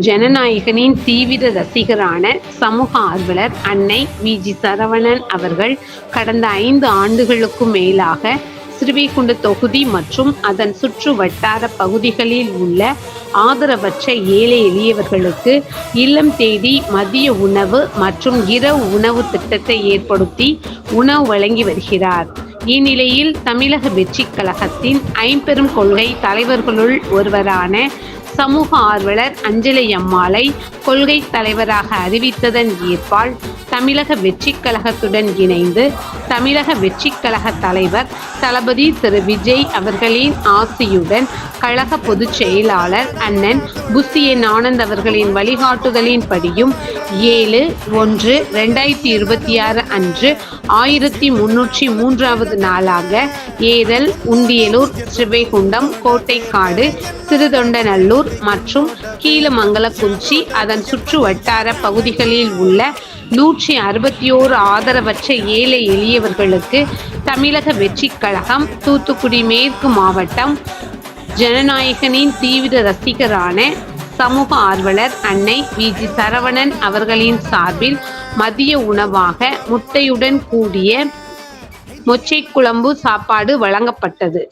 ஜனநாயகனின் தீவிர ரசிகரான சமூக ஆர்வலர் அன்னை வி.ஜி. சரவணன் அவர்கள் கடந்த 5 ஆண்டுகளுக்கும் மேலாக ஸ்ரீவைகுண்டம் தொகுதி மற்றும் அதன் சுற்று வட்டார பகுதிகளில் உள்ள ஆதரவற்ற ஏழை எளியவர்களுக்கு இல்லம் தேடி மதிய உணவு மற்றும் இரவு உணவு திட்டத்தை ஏற்படுத்தி உணவு வழங்கி வருகிறார். இந்நிலையில் தமிழக வெற்றிக் கழகத்தின் ஐம்பெரும் கொள்கை தலைவர்களுள் ஒருவரான சமூக ஆர்வலர் அஞ்சலை அம்மாளை கொள்கை தலைவராக அறிவித்ததன் ஏற்பால் தமிழக வெற்றிக் கழகத்துடன் இணைந்து தமிழக வெற்றிக் கழக தலைவர் தளபதி திரு விஜய் அவர்களின் ஆசியுடன் கழக பொதுச் செயலாளர் அண்ணன் புசியன் ஆனந்த் அவர்களின் வழிகாட்டுதலின்படியும் 7/1/2026 அன்று 1303வது நாளாக ஏரல், உண்டியலூர், ஸ்ரீவைகுண்டம், கோட்டைக்காடு, சிறுதொண்டநல்லூர் மற்றும் கீழமங்கலக்குறிச்சி அதன் சுற்று வட்டார பகுதிகளில் உள்ள 161 ஆதரவற்ற ஏழை எளியவர்களுக்கு தமிழக வெற்றிக் கழகம் தூத்துக்குடி மேற்கு மாவட்டம் ஜனநாயகனின் தீவிர ரசிகரான சமூக ஆர்வலர் அன்னை வி.ஜி. சரவணன் அவர்களின் சார்பில் மதிய உணவாக முட்டையுடன் கூடிய மொச்சை குழம்பு சாப்பாடு வழங்கப்பட்டது.